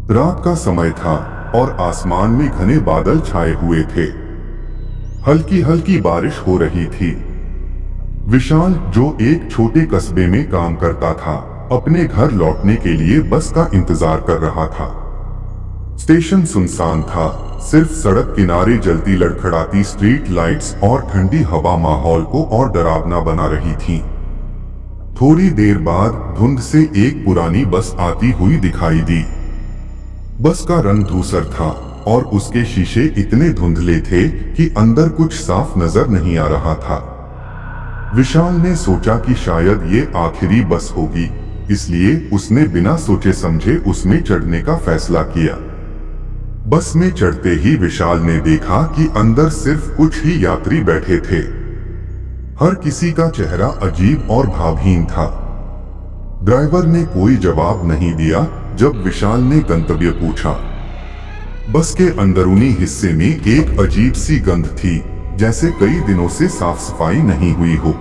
रात का समय था और आसमान में घने बादल छाए हुए थे। हल्की हल्की बारिश हो रही थी। विशाल, जो एक छोटे कस्बे में काम करता था, अपने घर लौटने के लिए बस का इंतजार कर रहा था। स्टेशन सुनसान था। सिर्फ सड़क किनारे जलती लड़खड़ाती स्ट्रीट लाइट्स और ठंडी हवा माहौल को और डरावना बना रही थी। थोड़ी देर बाद धुंध से एक पुरानी बस आती हुई दिखाई दी। बस का रंग धूसर था और उसके शीशे इतने धुंधले थे कि अंदर कुछ साफ नजर नहीं आ रहा था। विशाल ने सोचा कि शायद ये आखिरी बस होगी, इसलिए उसने बिना सोचे समझे उसमें चढ़ने का फैसला किया। बस में चढ़ते ही विशाल ने देखा कि अंदर सिर्फ कुछ ही यात्री बैठे थे। हर किसी का चेहरा अजीब और भावहीन था। ड्राइवर ने कोई जवाब नहीं दिया जब विशाल ने गंतव्य पूछा। बस के अंदरूनी हिस्से में एक अजीब सी गंध थी, जैसे कई दिनों से साफ सफाई नहीं हुई हो।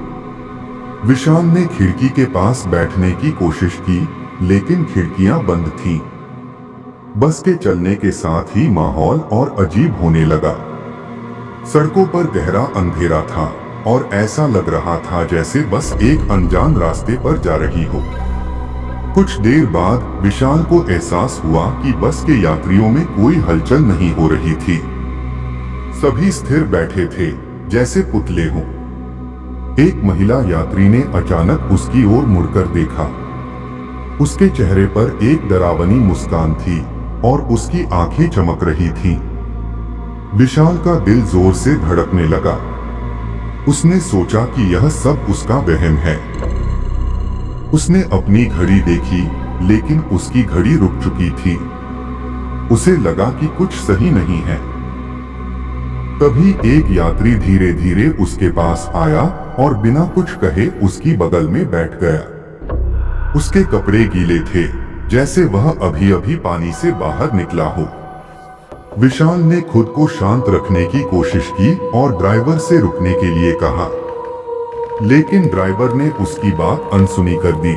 विशाल ने खिड़की के पास बैठने की कोशिश की, लेकिन खिड़कियां बंद थीं। बस के चलने के साथ ही माहौल और अजीब होने लगा। सड़कों पर गहरा अंधेरा था और ऐसा लग रहा था जैसे बस एक अनजान रास्ते पर जा रही हो। कुछ देर बाद विशाल को एहसास हुआ कि बस के यात्रियों में कोई हलचल नहीं हो रही थी। सभी स्थिर बैठे थे, जैसे पुतले हों। एक महिला यात्री ने अचानक उसकी ओर मुड़कर देखा। उसके चेहरे पर एक डरावनी मुस्कान थी और उसकी आंखें चमक रही थीं। विशाल का दिल जोर से धड़कने लगा। उसने सोचा कि यह सब उसका वहम है। उसने अपनी घड़ी देखी, लेकिन उसकी घड़ी रुक चुकी थी। उसे लगा कि कुछ सही नहीं है। तभी एक यात्री धीरे धीरे उसके पास आया और बिना कुछ कहे उसकी बगल में बैठ गया। उसके कपड़े गीले थे, जैसे वह अभी अभी पानी से बाहर निकला हो। विशाल ने खुद को शांत रखने की कोशिश की और ड्राइवर से रुकने के लिए कहा, लेकिन ड्राइवर ने उसकी बात अनसुनी कर दी।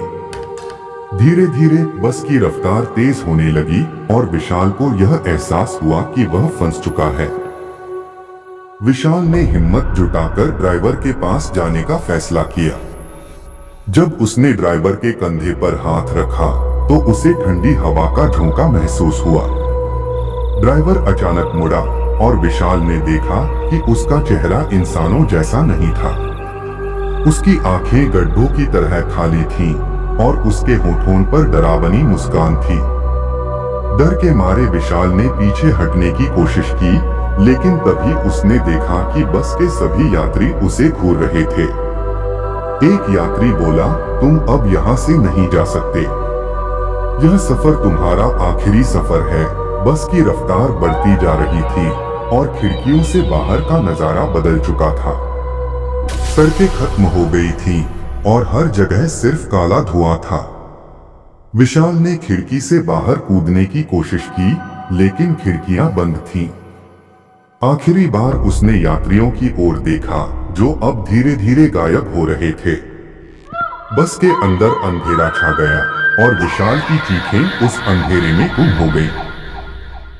धीरे धीरे बस की रफ्तार तेज होने लगी और विशाल को यह एहसास हुआ कि वह फंस चुका है। विशाल ने हिम्मत जुटाकर ड्राइवर के पास जाने का फैसला किया। जब उसने ड्राइवर के कंधे पर हाथ रखा तो उसे ठंडी हवा का झोंका महसूस हुआ। ड्राइवर अचानक मुड़ा और विशाल ने देखा कि उसका चेहरा इंसानों जैसा नहीं था। उसकी आंखें गड्ढों की तरह खाली थीं और उसके होठों पर डरावनी मुस्कान थी। डर के मारे विशाल ने पीछे हटने की कोशिश की, लेकिन तभी उसने देखा कि बस के सभी यात्री उसे घूर रहे थे। एक यात्री बोला, तुम अब यहाँ से नहीं जा सकते। यह सफर तुम्हारा आखिरी सफर है। बस की रफ्तार बढ़ती जा रही थी और खिड़कियों से बाहर का नजारा बदल चुका था। सड़कें खत्म हो गई थीं और हर जगह सिर्फ काला धुआं था। विशाल ने खिड़की से बाहर कूदने की कोशिश की, लेकिन खिड़कियां बंद थीं। आखिरी बार उसने यात्रियों की ओर देखा, जो अब धीरे धीरे गायब हो रहे थे। बस के अंदर अंधेरा छा गया और विशाल की चीखें उस अंधेरे में गुम हो गई।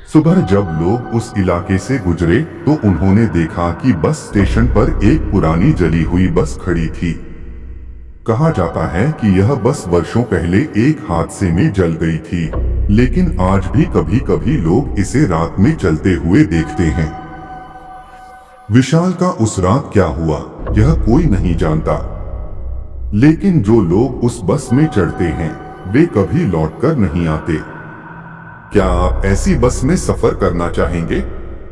सुबह जब लोग उस इलाके से गुजरे तो उन्होंने देखा कि बस स्टेशन पर एक पुरानी जली हुई बस खड़ी थी। कहा जाता है कि यह बस वर्षों पहले एक हादसे में जल गई थी, लेकिन आज भी कभी कभी लोग इसे रात में चलते हुए देखते हैं। विशाल का उस रात क्या हुआ, यह कोई नहीं जानता, लेकिन जो लोग उस बस में चढ़ते हैं वे कभी लौटकर नहीं आते। क्या आप ऐसी बस में सफर करना चाहेंगे?